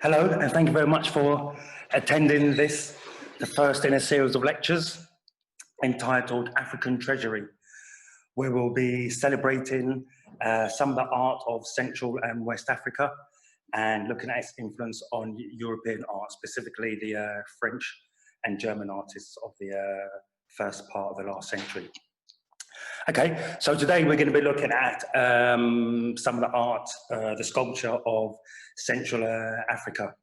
Hello, and thank you very much for attending this, the first in a series of lectures entitled African Treasury, where we'll be celebrating some of the art of Central and West Africa and looking at its influence on European art, specifically the French and German artists of the first part of the last century. Okay, so today we're going to be looking at some of the art, the sculpture of Central Africa.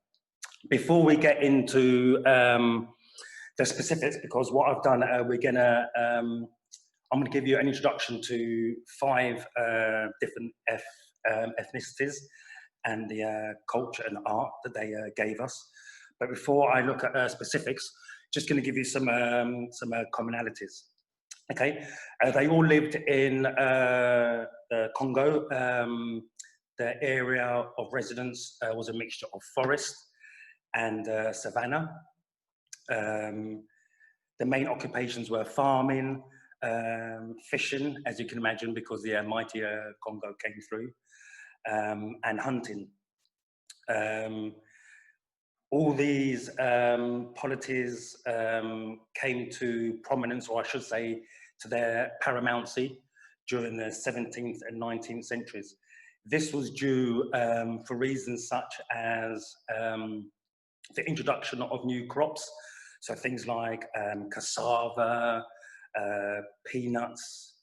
Before we get into the specifics, because what I've done, I'm going to give you an introduction to 5 different ethnicities and the culture and art that they gave us. But before I look at specifics, just going to give you some commonalities. Okay, they all lived in Congo. The area of residence was a mixture of forest and savanna. The main occupations were farming, fishing, as you can imagine, because the mighty Congo came through, and hunting. All these polities came to prominence, or I should say, to their paramountcy during the 17th and 19th centuries. This was due for reasons such as the introduction of new crops, so things like cassava, peanuts,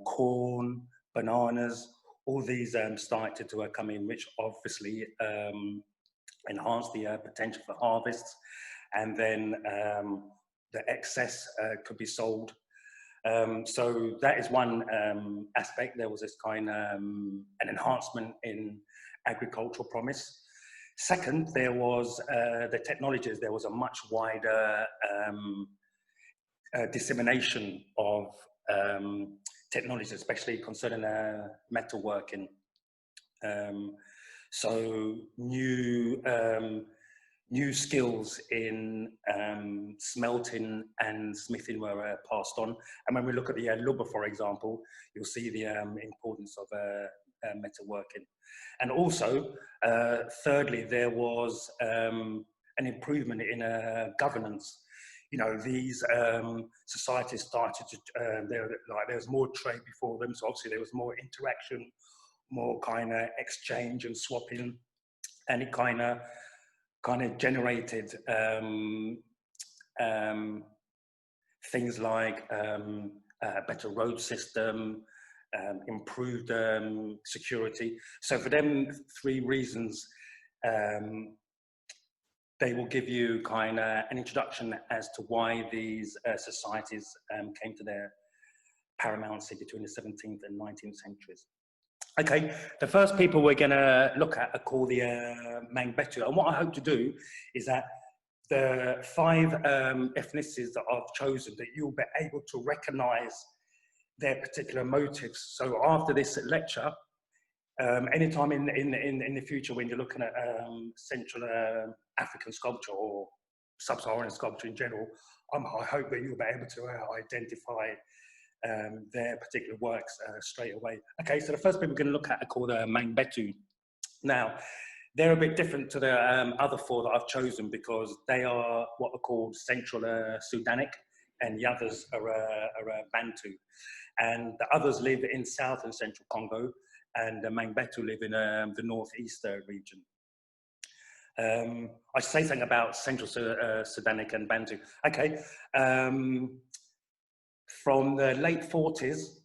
corn, bananas. All these started to come in, which obviously enhanced the potential for harvests, and then the excess could be sold. So that is one aspect. There was this kind of an enhancement in agricultural promise. Second, there was the technologies. There was a much wider dissemination of technologies, especially concerning metalworking. So new skills in smelting and smithing were passed on. And when we look at the Lubba, for example, you'll see the importance of metalworking. And also, thirdly, there was an improvement in governance. You know, these societies started to, there was more trade before them, so obviously there was more interaction, more kind of exchange and swapping, and it kind of generated things like a better road system, improved security. So for them 3 reasons, they will give you kind of an introduction as to why these societies came to their paramountcy between the 17th and 19th centuries. Okay, the first people we're going to look at are called the Mangbetu. And what I hope to do is that the 5 ethnicities that I've chosen, that you'll be able to recognize their particular motives. So after this lecture, anytime in the future when you're looking at Central African sculpture or sub-Saharan sculpture in general, I hope that you'll be able to identify their particular works straight away. Okay, so the first people we're going to look at are called Mangbetu. Now, they're a bit different to the other 4 that I've chosen because they are what are called Central Sudanic, and the others are Bantu. And the others live in South and Central Congo, and the Mangbetu live in the northeast region. I should say something about Central Sudanic and Bantu. Okay. From the late 40s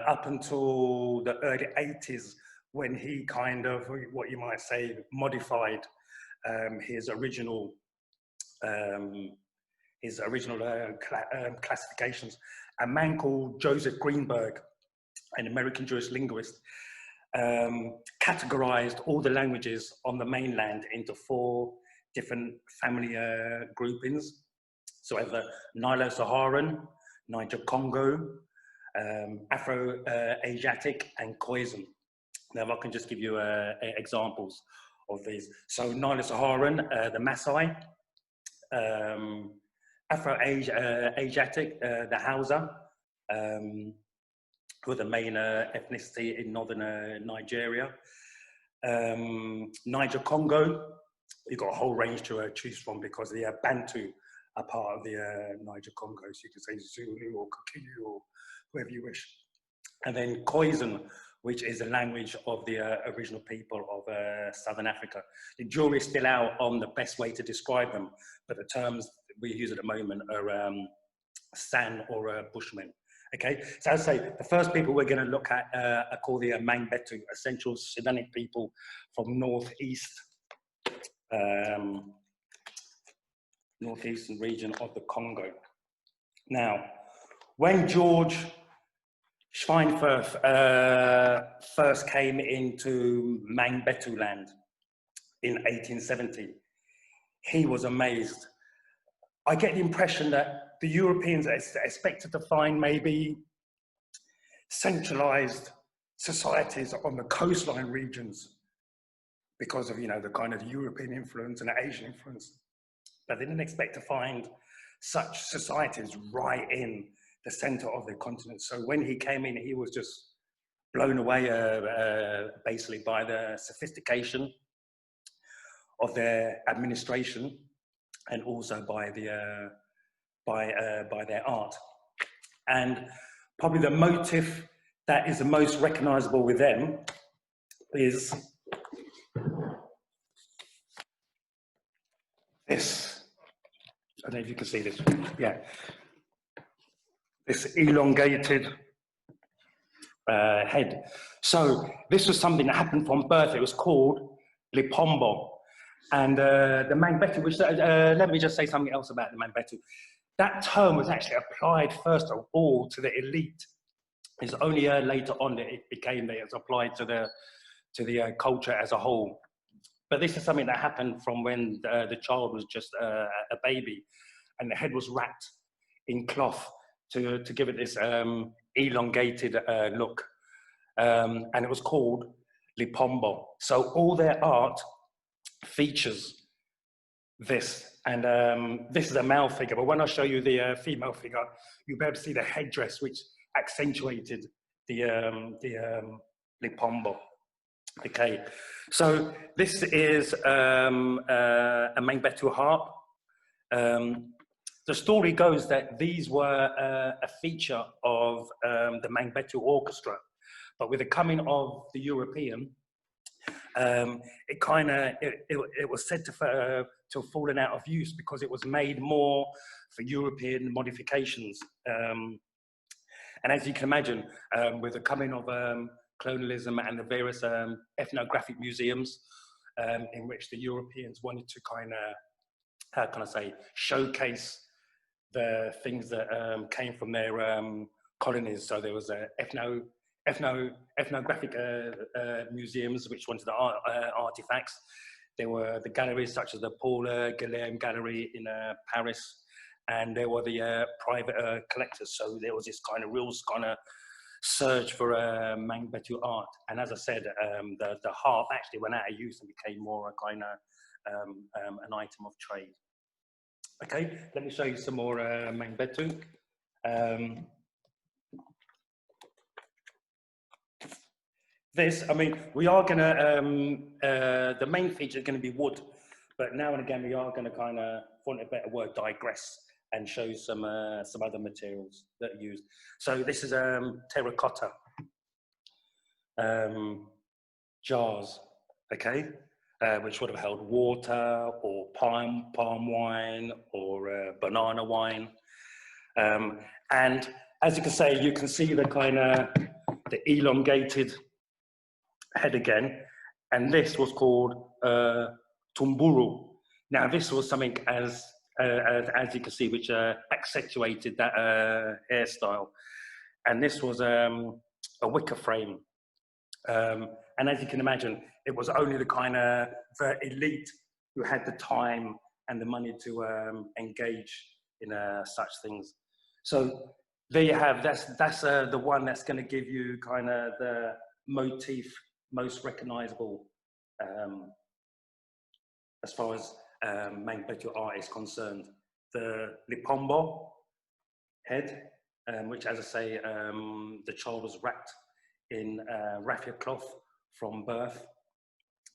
up until the early 80s, when he kind of, what you might say, modified his original classifications, a man called Joseph Greenberg, an American Jewish linguist, categorized all the languages on the mainland into 4 different family groupings. So we have the Nilo-Saharan, Niger-Congo, Afro-Asiatic, and Khoisan. Now, if I can just give you examples of these. So Nilo-Saharan, the Maasai, Afro-Asiatic, the Hausa, who are the main ethnicity in northern Nigeria. Niger Congo, you've got a whole range to choose from because the Bantu are part of the Niger Congo, so you can say Zulu or Kikuyu or whoever you wish. And then Khoisan, which is the language of the original people of Southern Africa. The jury's still out on the best way to describe them, but the terms we use at the moment are San or Bushmen. Okay, so as I say, the first people we're going to look at are called the Mangbetu, a Central Sudanese people from northeastern region of the Congo. Now, when George Schweinfurth first came into Mangbetu land in 1870, he was amazed. I get the impression that the Europeans are expected to find maybe centralized societies on the coastline regions because of, you know, the kind of European influence and Asian influence. But they didn't expect to find such societies right in the center of the continent. So when he came in, he was just blown away basically by the sophistication of their administration and also by the by their art. And probably the motif that is the most recognizable with them is this. I don't know if you can see this. Yeah. This elongated head. So this was something that happened from birth. It was called Lipombo. And the Mangbetu, which, let me just say something else about the Mangbetu. That term was actually applied first of all to the elite. It's only later on that it became that it's applied to the culture as a whole. But this is something that happened from when the child was just a baby, and the head was wrapped in cloth to give it this elongated look. And it was called Lipombo. So all their art features this. And this is a male figure, but when I show you the female figure, you'll be able to see the headdress, which accentuated the Lipombo. Okay, so this is a Mangbetu harp. The story goes that these were a feature of the Mangbetu orchestra, but with the coming of the European, it was said to have fallen out of use because it was made more for European modifications. And as you can imagine, with the coming of colonialism and the various ethnographic museums in which the Europeans wanted to kind of, how can I say, showcase the things that came from their colonies. So there was ethnographic museums which wanted the artifacts. There were the galleries such as the Paul Guillaume Gallery in Paris, and there were the private collectors. So there was this kind of real kind of surge for Mangbetu art. And as I said, the harp actually went out of use and became more a kind of an item of trade. Okay, let me show you some more Mangbetu. This, I mean, we are going to, the main feature is going to be wood, but now and again we are going to kind of, for want of a better word, digress and show some other materials that are used. So this is terracotta jars, okay, which would have held water or palm wine or banana wine. And as you can see the kind of the elongated head again, and this was called tumburu. Now this was something as you can see, which accentuated that hairstyle, and this was a wicker frame. And as you can imagine, it was only the kind of the elite who had the time and the money to engage in such things. So there you have, that's the one that's going to give you kind of the motif most recognizable as far as Mangbetu art is concerned. The Lipombo head, which, as I say, the child was wrapped in raffia cloth from birth.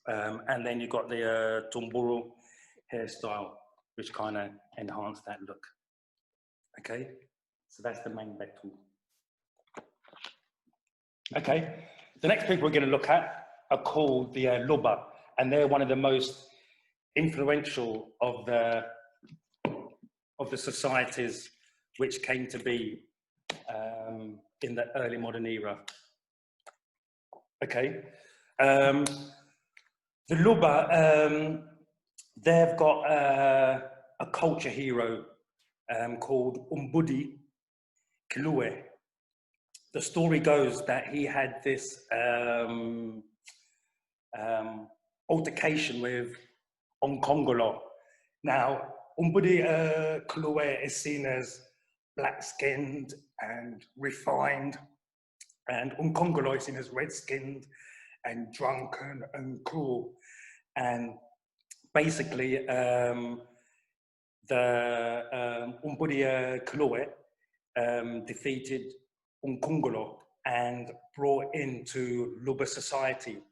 And then you've got the Tumburu hairstyle, which kind of enhanced that look. Okay, so that's the Mangbetu. Okay, the next people we're going to look at are called the Lubba, and they're one of the most influential of the societies which came to be in the early modern era. Okay, the Lubba, they've got a culture hero called Umbudi Kilue. The story goes that he had this altercation with Onkongolo. Now, Umbudi Kilue is seen as black-skinned and refined, and Onkongolo is seen as red-skinned and drunken and cruel. And basically, the Umbudi Kilue defeated Onkongolo and brought into Lubba society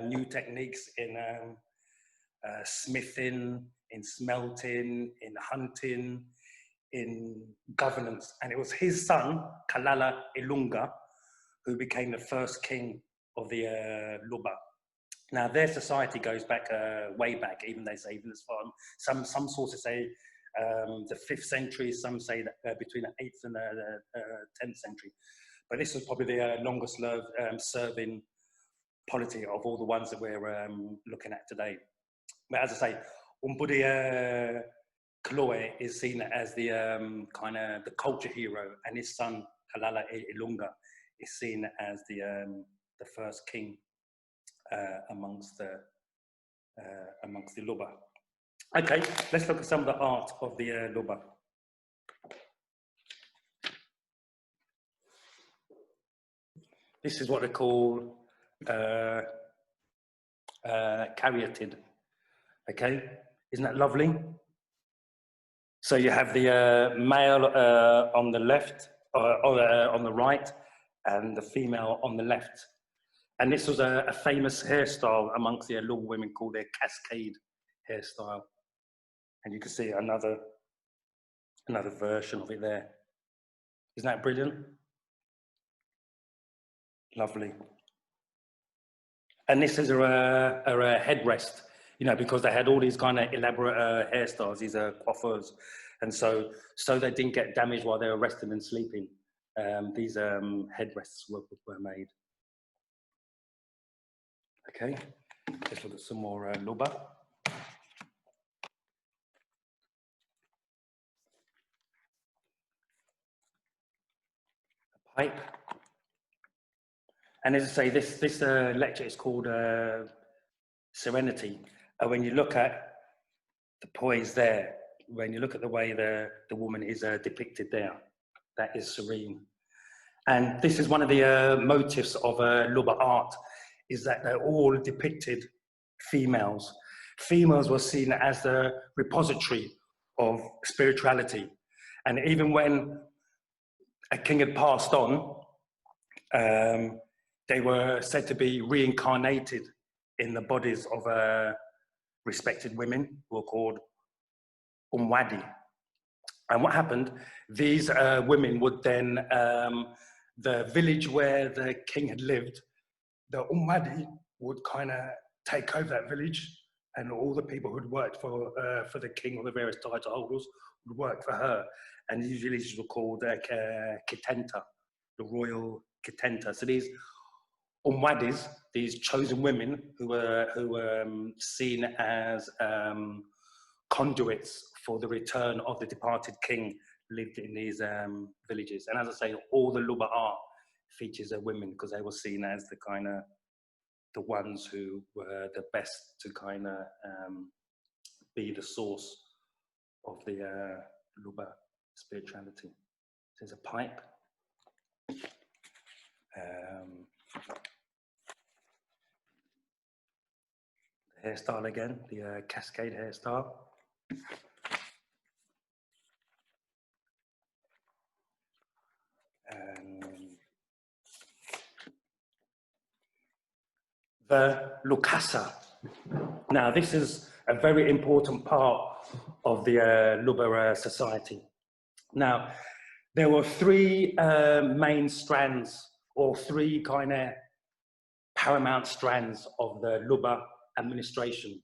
new techniques in smithing, in smelting, in hunting, in governance. And it was his son, Kalala Ilunga, who became the first king of the Lubba. Now, their society goes back way back, even they say even as far. Some sources say the 5th century, some say that between the 8th and the 10th century. But this was probably the longest serving polity of all the ones that we're looking at today. But as I say, Umbudi Kilue is seen as the kind of the culture hero, and his son Kalala Ilunga is seen as the first king amongst the Lubba. Okay, let's look at some of the art of the Lubba. This is what they call caryatid. Okay, isn't that lovely? So you have the male on the left, on the right, and the female on the left. And this was a famous hairstyle amongst the Lubba women called their cascade hairstyle. And you can see another version of it there. Isn't that brilliant? Lovely. And this is a headrest, you know, because they had all these kind of elaborate hairstyles, these coiffeurs. And so they didn't get damaged while they were resting and sleeping. These headrests were made. Okay, let's look at some more Lubba. A pipe. And as I say, this lecture is called Serenity. And when you look at the poise there, when you look at the way the woman is depicted there, that is serene. And this is one of the motifs of Lubba art, is that they're all depicted females. Females were seen as the repository of spirituality. And even when a king had passed on, they were said to be reincarnated in the bodies of respected women who were called Umwadi. And what happened, these women would then, the village where the king had lived, the Umwadi would kind of take over that village, and all the people who'd worked for the king or the various title holders would work for her. And these villages were called Kitenta, the royal Kitenta. So these Umwadis, these chosen women who were seen as conduits for the return of the departed king, lived in these villages. And as I say, all the Lubba art features are women because they were seen as the kind of the ones who were the best to kind of be the source of the Lubba spirituality. There's a pipe. The hairstyle again, the cascade hairstyle. the Lukasa. Now, this is a very important part of the Lubba society. Now, there were three main strands, or three kind of paramount strands of the Lubba administration.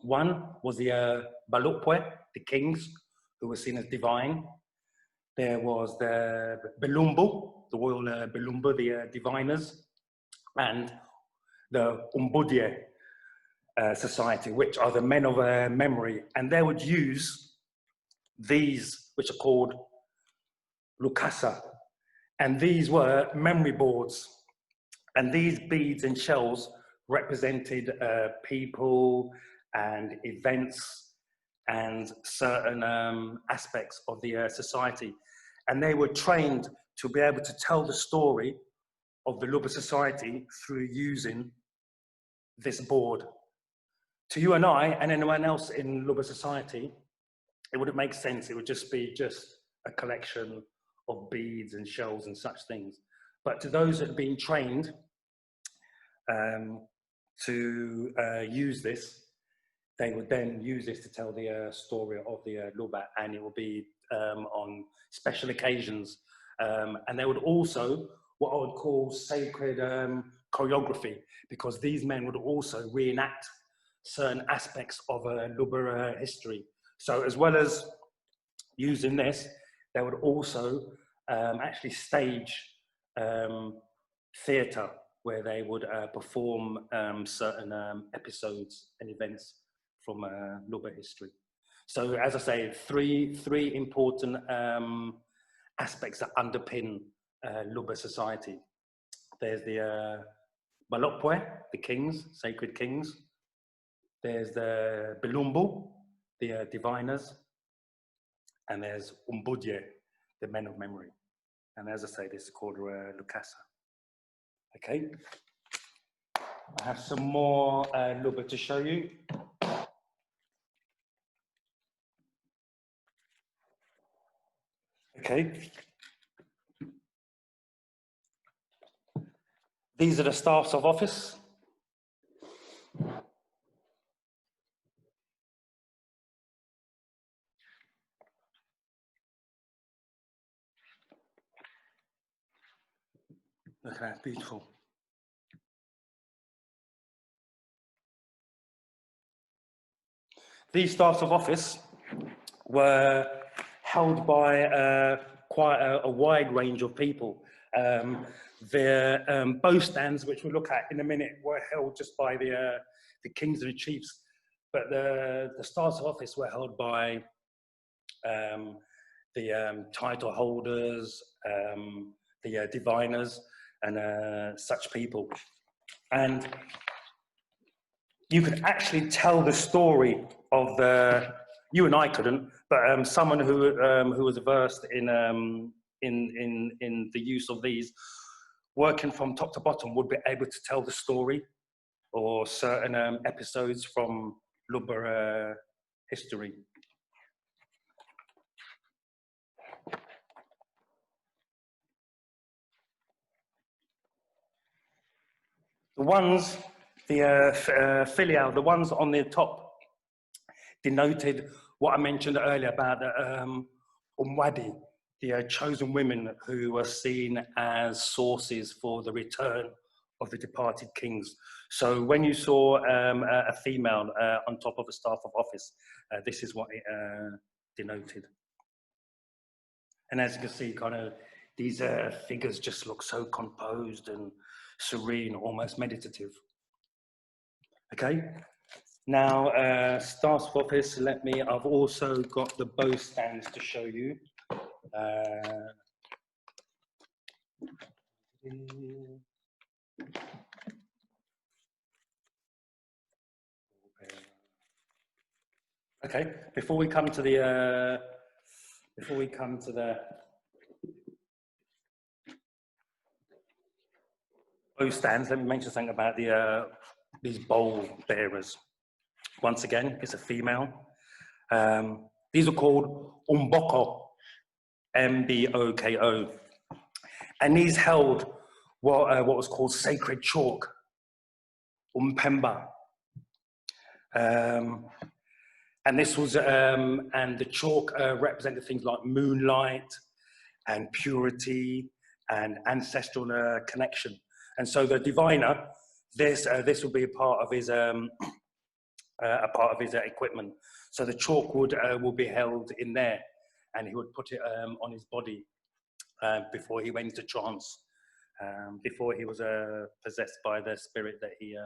One was the Balukwe, the kings, who were seen as divine. There was the Belumbu, the royal Belumbu, the diviners, and the Umbudye society, which are the men of memory. And they would use these, which are called Lukasa. And these were memory boards. And these beads and shells represented people and events and certain aspects of the society. And they were trained to be able to tell the story of the Lubba society through using this board. To you and I, and anyone else in Lubba society, it wouldn't make sense. It would just be a collection of beads and shells and such things. But to those that have been trained to use this, they would then use this to tell the story of the Lubba, and it will be on special occasions. And they would also, what I would call sacred choreography, because these men would also reenact certain aspects of Lubba history. So as well as using this, they would also actually stage theatre where they would perform certain episodes and events from Lubba history. So as I say, three important aspects that underpin Lubba society. There's the Balokwe, the kings, sacred kings. There's the Belumbu, the diviners. And there's Umbudye, the men of memory. And as I say, this is called Lukasa. Okay. I have some more Lubba to show you. Okay. These are the staffs of office. Look at that, beautiful. These staffs of office were held by quite a wide range of people. Their bow stands, which we'll look at in a minute, were held just by the kings and the chiefs, but the staffs of office were held by the title holders, the diviners, and such people. And you could actually tell the story of you and I couldn't, but someone who was versed in the use of these, working from top to bottom, would be able to tell the story or certain episodes from Lubba history. The ones, filial, the ones on the top denoted what I mentioned earlier about the Umwadi, the chosen women who were seen as sources for the return of the departed kings. So when you saw a female on top of a staff of office, this is what it denoted. And as you can see, kind of these figures just look so composed and serene, almost meditative. Okay, now staff of office, I've also got the bow stands to show you. Okay, before we come to the bow stands, let me mention something about these bowl bearers. Once again, it's a female. These are called Umboko, M-B-O-K-O. And these held what was called sacred chalk, Umpemba. And this was, and the chalk represented things like moonlight and purity and ancestral connection. And so the diviner, this will be a part of his equipment. So the chalk will be held in there, and he would put it on his body before he went into trance, before he was possessed by the spirit that he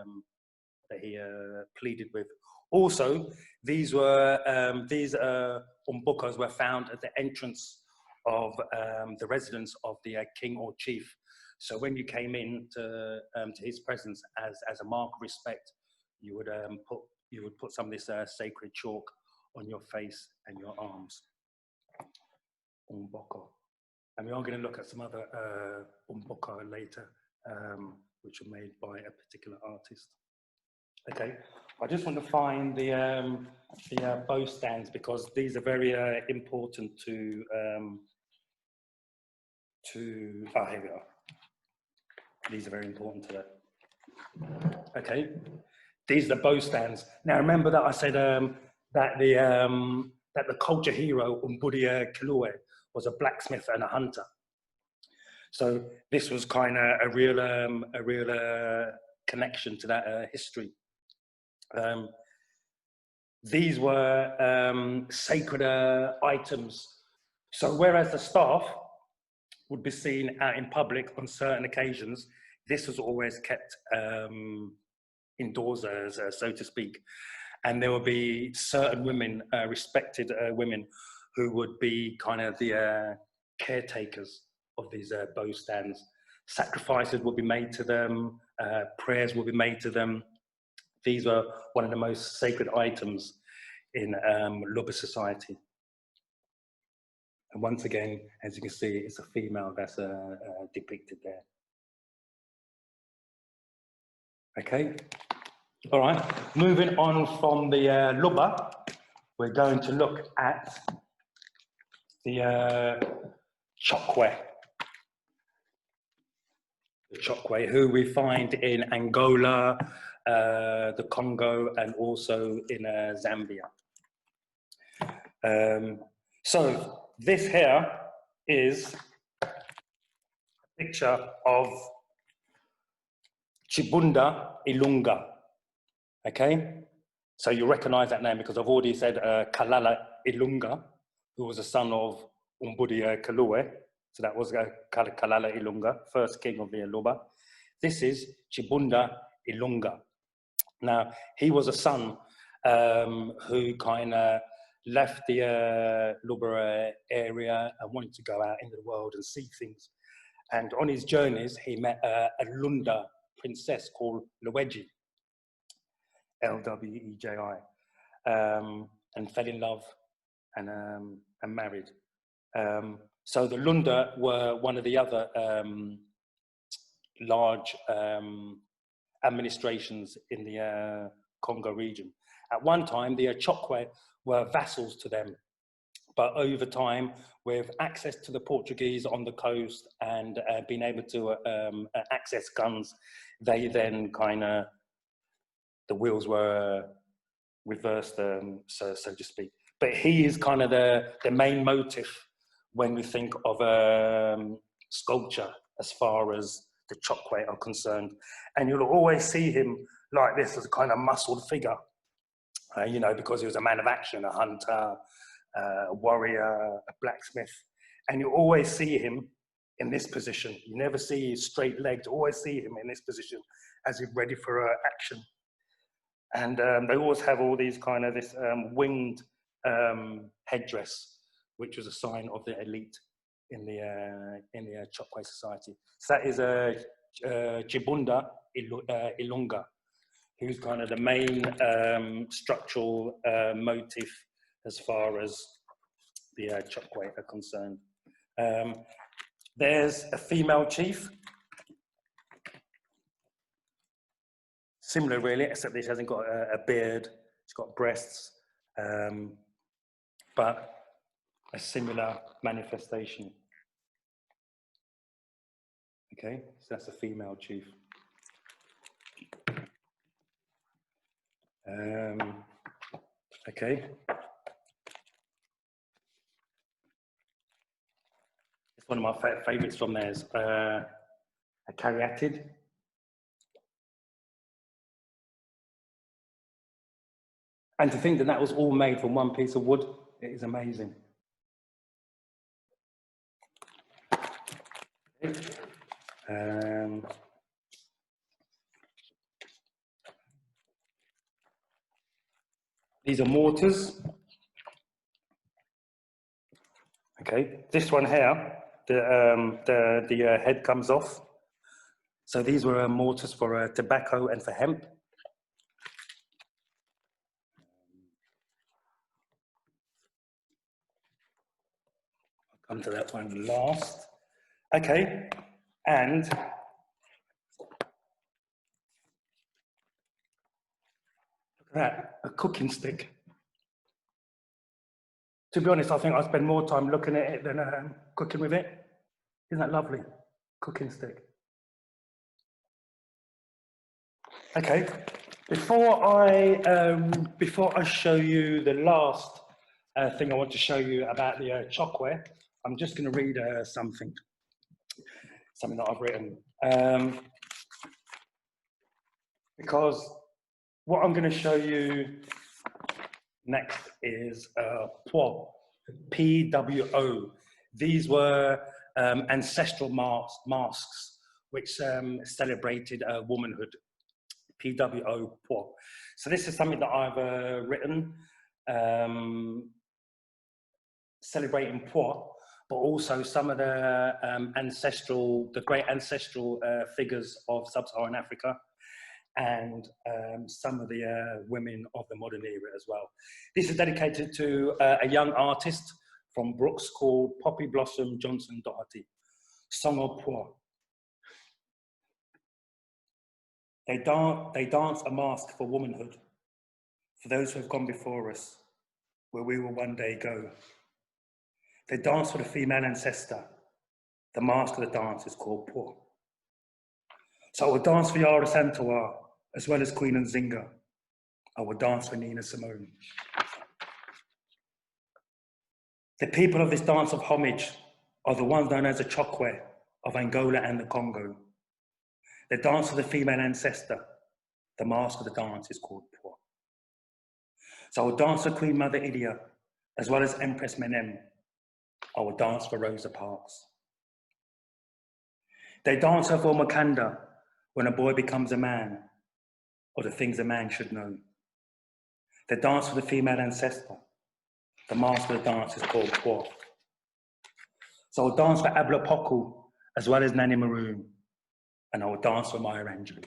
pleaded with. Also, these umbukos were found at the entrance of the residence of the king or chief. So when you came in to his presence as a mark of respect, you would put some of this sacred chalk on your face and your arms. Umboko. And we are going to look at some other umboko later, which are made by a particular artist. Okay, I just want to find the bow stands, because these are very important to here we are. These are very important to that. Okay, these are the bow stands. Now remember that I said that the culture hero Umbudia Kilue was a blacksmith and a hunter. So this was kind of a real connection to that history. These were sacred items. So whereas the staff would be seen out in public on certain occasions, this was always kept indoors, so to speak. And there would be certain women, respected women, who would be kind of the caretakers of these bow stands. Sacrifices would be made to them, prayers would be made to them. These were one of the most sacred items in Lubba society. And once again, as you can see, it's a female that's depicted there. Okay, all right, moving on from the Lubba, we're going to look at the Chokwe. The Chokwe, who we find in Angola, the Congo, and also in Zambia. So this here is a picture of Chibunda Ilunga. Okay, so you recognize that name because I've already said Kalala Ilunga, who was a son of Umbudia Kalue. So that was Kalala Ilunga, first king of the Lubba. This is Chibunda Ilunga. Now, he was a son who kind of left the Lubba area and wanted to go out into the world and see things. And on his journeys, he met a Lunda princess called Lweji, L-W-E-J-I, and fell in love and married. So the Lunda were one of the other large administrations in the Congo region. At one time, the Chokwe were vassals to them, but over time, with access to the Portuguese on the coast and being able to access guns, they then kind of, the wheels were reversed, so to speak. But he is kind of the main motive when we think of sculpture as far as the Chokwe are concerned. And you'll always see him like this as a kind of muscled figure, you know, because he was a man of action, a hunter, a warrior, a blacksmith. And you always see him in this position. You never see his straight legs, always see him in this position as he's ready for action. And they always have all these kind of this winged headdress, which was a sign of the elite in the Chokwe society. So that is Chibunda Ilunga, who's kind of the main structural motif as far as the Chokwe are concerned. There's a female chief, similar really, except that she hasn't got a beard, she's got breasts, but a similar manifestation. Okay, so that's a female chief. Okay. It's one of my favourites from there is a caryatid. And to think that that was all made from one piece of wood, it is amazing. These are mortars. Okay, this one here, the head comes off. So these were mortars for tobacco and for hemp. I'll come to that one last. Okay, and look at that, a cooking stick. To be honest, I think I spend more time looking at it than cooking with it. Isn't that lovely? Cooking stick. Okay, before I show you the last thing I want to show you about the chalkware, I'm just going to read something that I've written. Because what I'm going to show you next is PWO, P-W-O. These were ancestral masks which celebrated womanhood, P-W-O, PWO. So this is something that I've written, celebrating PWO, but also some of the great ancestral figures of sub-Saharan Africa, and some of the women of the modern era as well. This is dedicated to a young artist from Brooks called Poppy Blossom Johnson Doherty, Song of PWO. They dance a mask for womanhood, for those who have gone before us, where we will one day go. They dance for the female ancestor. The mask of the dance is called PWO. So I will dance for Yara Santoa, as well as Queen Nzinga. I will dance for Nina Simone. The people of this dance of homage are the ones known as the Chokwe of Angola and the Congo. They dance for the female ancestor. The mask of the dance is called PWO. So I will dance for Queen Mother Idia, as well as Empress Menem. I will dance for Rosa Parks. They dance for Makanda when a boy becomes a man, or the things a man should know. They dance for the female ancestor. The mask of the dance is called PWO. So I'll dance for Abla Poku, as well as Nanny Maroon, and I will dance for Maya Angelou.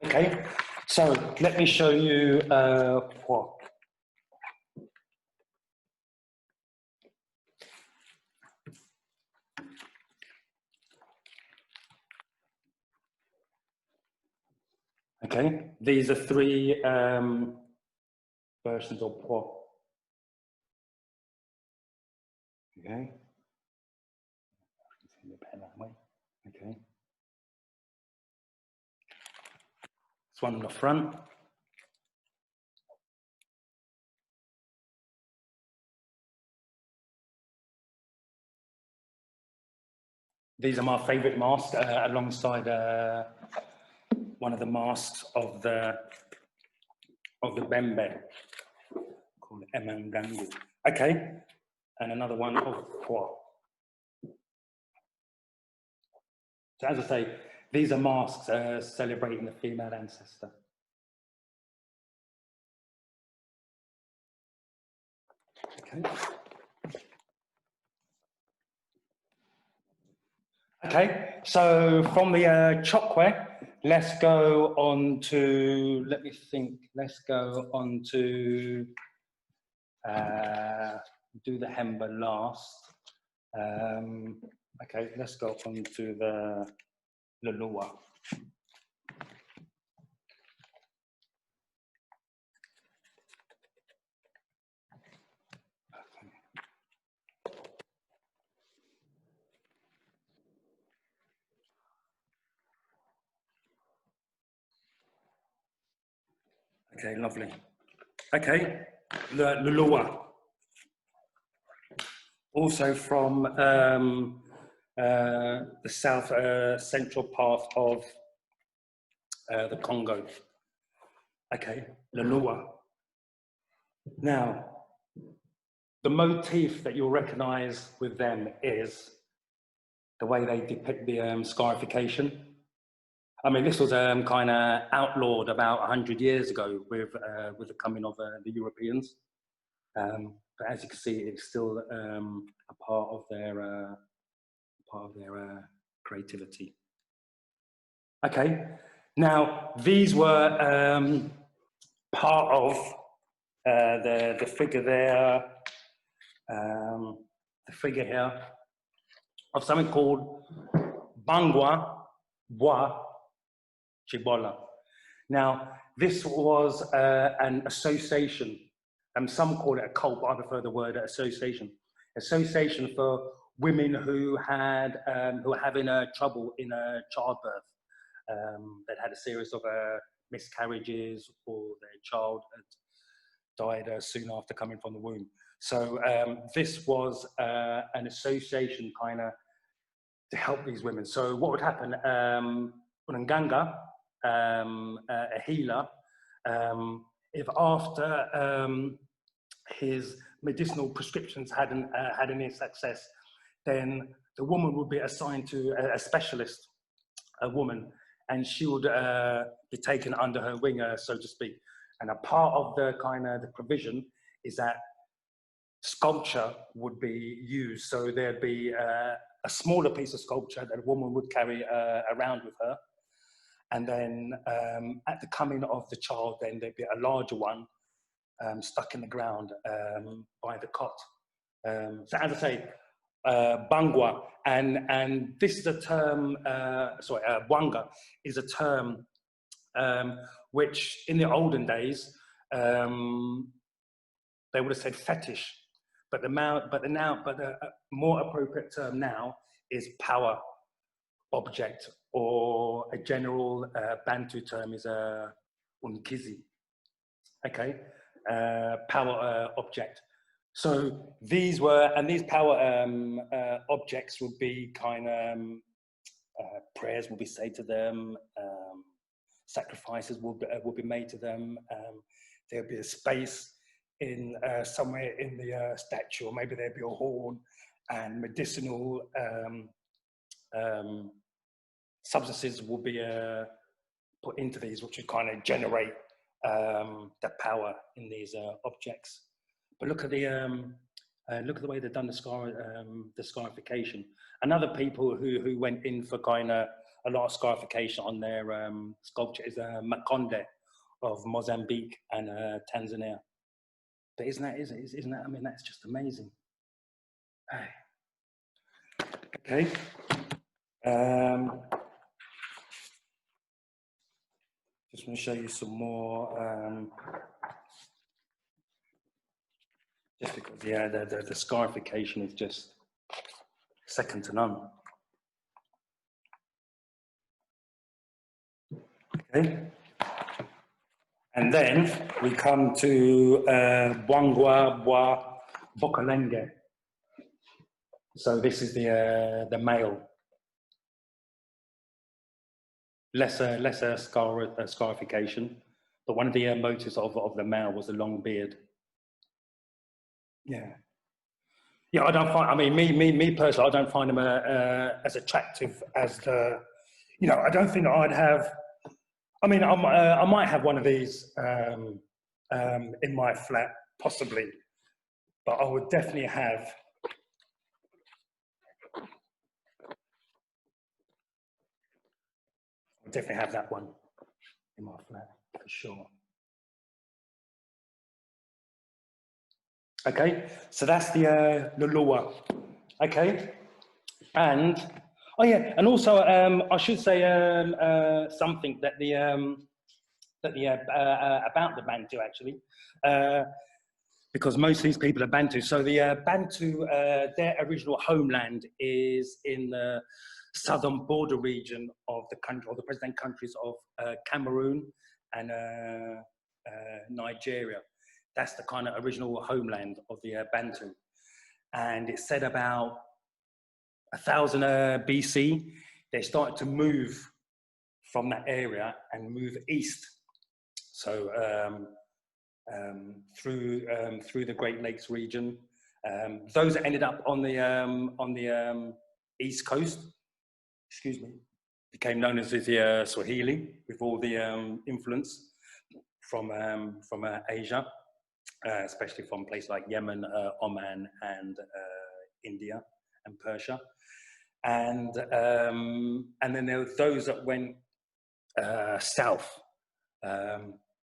Okay, so let me show you PWO. Okay, these are three versions of PWO. Okay, okay. This one on the front. These are my favourite masks, alongside one of the masks of the Bembe, called Emangangu. Okay, and another one of PWO. So as I say, these are masks celebrating the female ancestor. Okay. Okay, so from the Chokwe, let's go on to, let me think, let's go on to do the Hemba last. Okay, let's go on to the Lulua. Okay, lovely. Okay, the Lubba, also from the south central part of the Congo. Okay, the Lubba. Now, the motif that you'll recognize with them is the way they depict the scarification. I mean, this was kind of outlawed about 100 years ago with the coming of the Europeans. But as you can see, it's still a part of their creativity. Okay, now these were part of the figure there, the figure here of something called Bangwa Bwa Chibola. Now, this was an association, and some call it a cult, but I prefer the word association. Association for women who were having trouble in childbirth. They'd had a series of miscarriages, or their child had died soon after coming from the womb. So this was an association kind of to help these women. So what would happen? Unanganga, a healer, if after his medicinal prescriptions hadn't had any success, then the woman would be assigned to a specialist, a woman, and she would be taken under her wing, so to speak. And a part of the kind of the provision is that sculpture would be used. So there'd be a smaller piece of sculpture that a woman would carry around with her. And then at the coming of the child, then there'd be a larger one stuck in the ground by the cot. So as I say, Bangwa, and this is a term, Wanga is a term which in the olden days, they would have said fetish, but the more appropriate term now is power object, or a general Bantu term is a unkizi. Okay, power object. So these were, and these power objects would be kind of prayers will be said to them, sacrifices will be made to them. There'll be a space in somewhere in the statue, or maybe there'll be a horn, and medicinal substances will be put into these, which would kind of generate the power in these objects. But look at the way they've done the scarification. And other people who went in for kind of a lot of scarification on their sculpture is Makonde of Mozambique and Tanzania. But isn't that? I mean, that's just amazing. Okay. Just want to show you some more. Just because, yeah, the scarification is just second to none. Okay. And then we come to Bwangwa Bwa Bokalenge. So this is the male. Lesser scarification, but one of the motives of the male was the long beard. Yeah, I don't find. I mean, me personally, I don't find them as attractive as the. You know, I don't think I'd have. I mean, I might have one of these in my flat, possibly, but I would definitely have. I'll definitely have that one in my flat for sure. Okay, so that's the Lubba. Okay, and oh yeah, and also I should say something that about the Bantu actually, because most of these people are Bantu. So the Bantu, their original homeland is in the southern border region of the country, or the present countries of Cameroon and Nigeria. That's the kind of original homeland of the Bantu. And it said about 1000 BC, they started to move from that area and move east. So through the Great Lakes region. Those that ended up on the East Coast, excuse me, became known as the Swahili, with all the influence from Asia, especially from places like Yemen, Oman, and India and Persia. And then there were those that went south,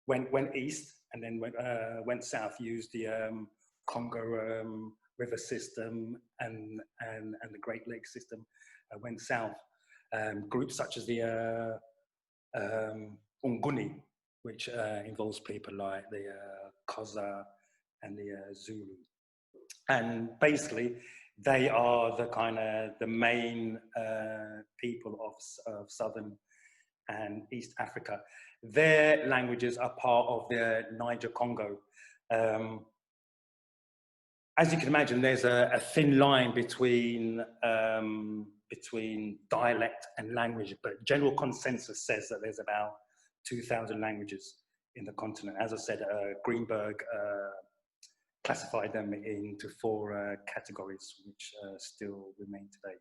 went east, and then went south, used the Congo river system and the Great Lakes system, went south. Groups such as the Unguni, which involves people like the Koza and the Zulu. And basically, they are the kind of the main people of Southern and East Africa. Their languages are part of the Niger Congo. As you can imagine, there's a thin line between dialect and language, but general consensus says that there's about 2,000 languages in the continent. As I said, Greenberg classified them into 4 categories, which still remain today.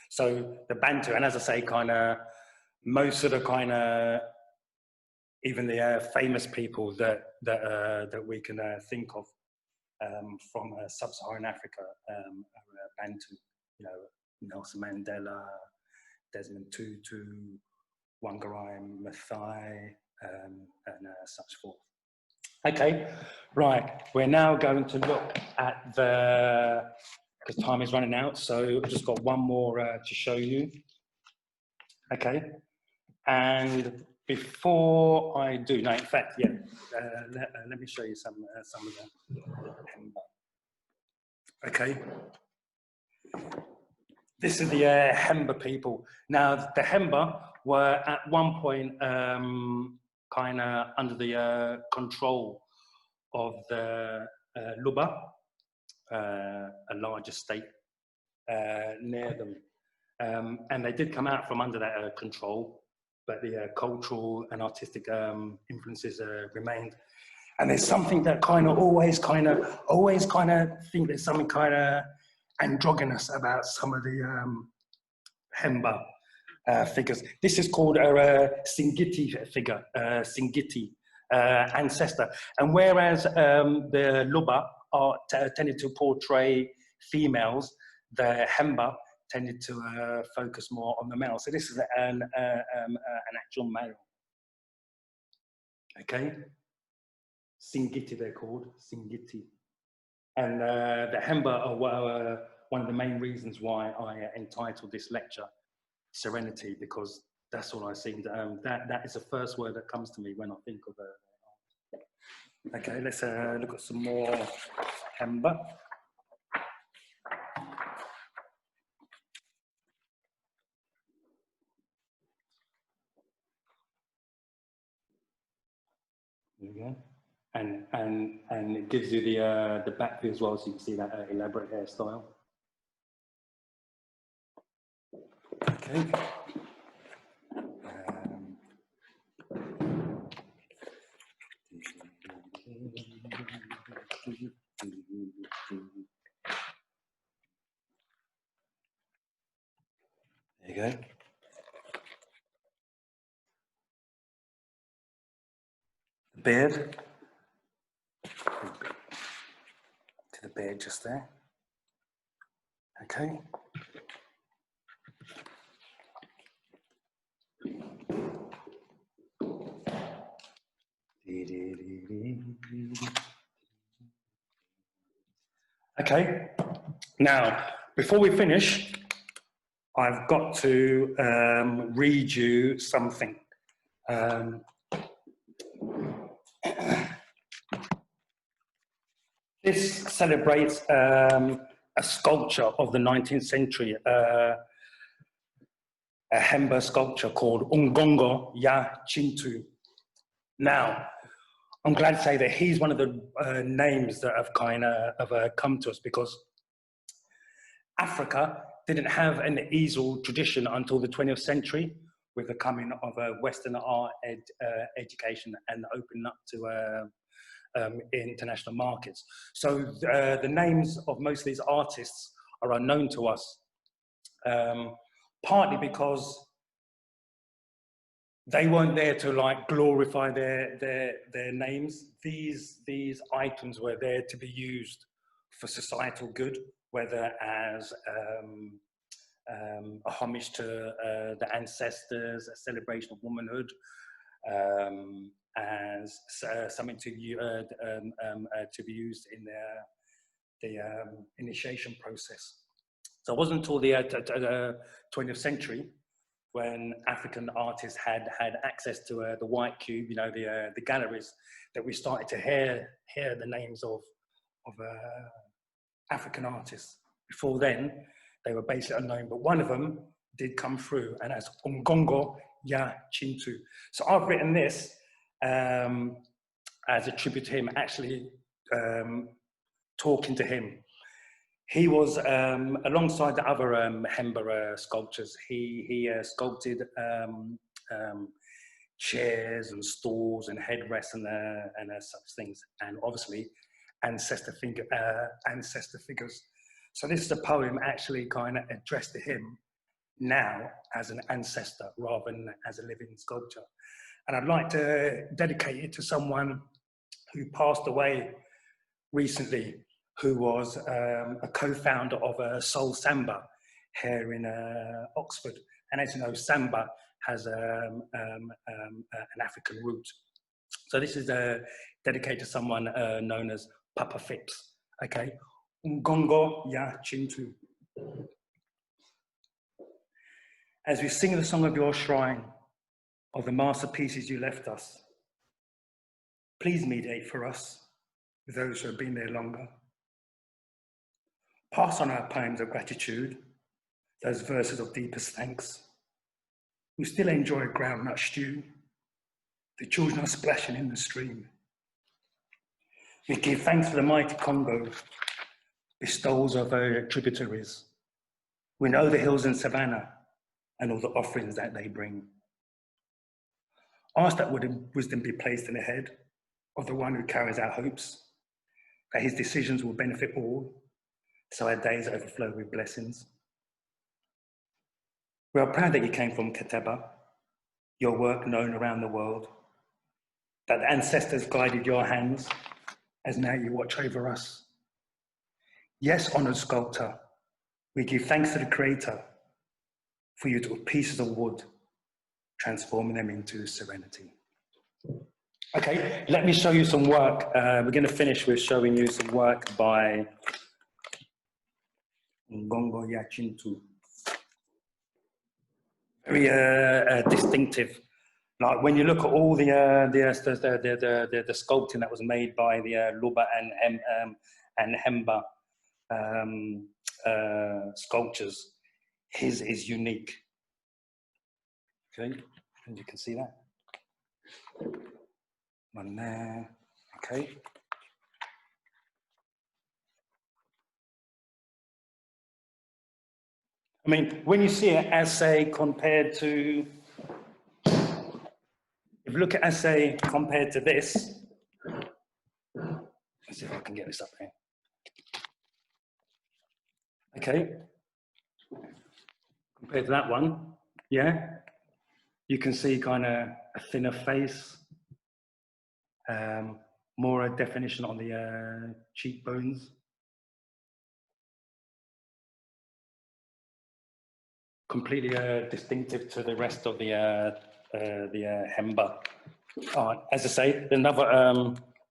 So the Bantu, and as I say, kind of most of the kind of even the famous people that we can think of from sub-Saharan Africa, Bantu, you know, Nelson Mandela, Desmond Tutu, Wangari Maathai, and such forth. Okay, right, we're now going to look at because time is running out, so I've just got one more to show you. Okay, and before I do, no, in fact, yeah, let me show you some of the Hemba. Okay, this is the Hemba people. Now, the Hemba were at one point kind of under the control of the Lubba, a large estate near them. And they did come out from under that control, but the cultural and artistic influences remained. And there's something that always think there's something kind of androgynous about some of the Hemba figures. This is called a Singiti figure, Singiti ancestor. And whereas the Lubba tended to portray females, the Hemba tended to focus more on the male. So this is an actual male. Okay, Singiti they're called, Singiti. And the Hemba are one of the main reasons why I entitled this lecture Serenity, because that's all I see. That is the first word that comes to me when I think of okay, let's look at some more Hemba. There we go. And it gives you the back view as well, so you can see that elaborate hairstyle. Okay. There you go. The beard. To the beard just there. Okay. Okay, now, before we finish, I've got to read you something. This celebrates a sculpture of the 19th century, a Hemba sculpture called Ungongo Ya Chintu. Now, I'm glad to say that he's one of the names that have kind of come to us, because Africa didn't have an easel tradition until the 20th century, with the coming of Western art education and opening up to international markets. So the names of most of these artists are unknown to us, partly because they weren't there to like glorify their names. These items were there to be used for societal good, whether as a homage to the ancestors, a celebration of womanhood, as something to be used in the initiation process. So it wasn't until the 20th century when African artists had access to the white cube, you know, the galleries, that we started to hear the names of African artists. Before then, they were basically unknown, but one of them did come through, and that's Ngongo Ya Chintu. So I've written this as a tribute to him, actually talking to him. He was, alongside the other Hemba sculptures, he sculpted chairs and stools and headrests and such things, and obviously ancestor figures. So this is a poem actually kind of addressed to him now as an ancestor rather than as a living sculpture. And I'd like to dedicate it to someone who passed away recently, who was a co-founder of Soul Samba here in Oxford. And as you know, Samba has an African root. So this is dedicated to someone known as Papa Phipps, okay? Ngongo Ya Chintu. As we sing the song of your shrine, of the masterpieces you left us, please mediate for us with those who have been there longer. Pass on our poems of gratitude, those verses of deepest thanks. We still enjoy groundnut stew. The children are splashing in the stream. We give thanks for the mighty Congo, bestowals of our tributaries. We know the hills and savannah and all the offerings that they bring. Ask that wisdom be placed in the head of the one who carries our hopes, that his decisions will benefit all, so our days overflow with blessings. We are proud that you came from Kateba, your work known around the world, that the ancestors guided your hands as now you watch over us. Yes, honored sculptor, we give thanks to the Creator for you to pieces of wood, transforming them into serenity. Okay, let me show you some work. We're going to finish with showing you some work by Ngongo Ya Chintu. Very distinctive. Like when you look at all the sculpting that was made by the Lubba and Hemba sculptures, his is unique. Okay, and you can see that. One there. Okay. I mean, when you see it as, say, compared to, if you look at as, say, compared to this, let's see if I can get this up here. Okay. Compared to that one, yeah, you can see kind of a thinner face, more a definition on the cheekbones. Completely distinctive to the rest of the Hemba. As I say, another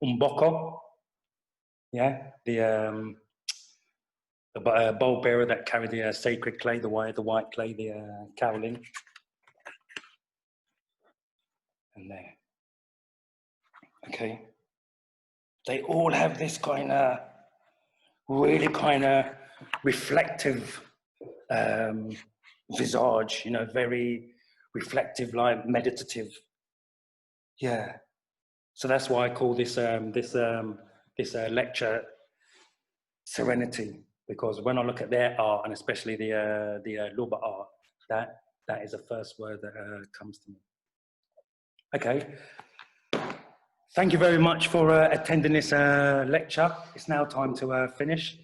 Umboko, yeah, the bowl bearer that carried the sacred clay, the white clay, the cowling, and there. Okay, they all have this kind of really kind of reflective visage, you know, very reflective, like meditative. Yeah. So that's why I call this lecture Serenity, because when I look at their art, and especially the Lubba art, that is the first word that comes to me. Okay. Thank you very much for attending this lecture. It's now time to finish.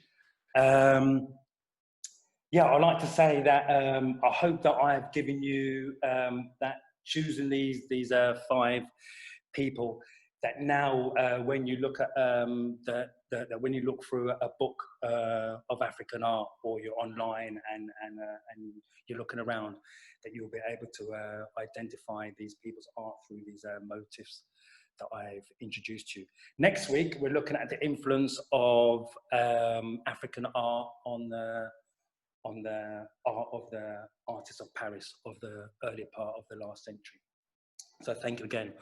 Yeah, I'd like to say that I hope that I've given you that choosing these 5 people, that now when you look at when you look through a book of African art, or you're online and you're looking around, that you'll be able to identify these people's art through these motifs that I've introduced to you. Next week, we're looking at the influence of African art on the art of the artists of Paris of the early part of the last century. So thank you again.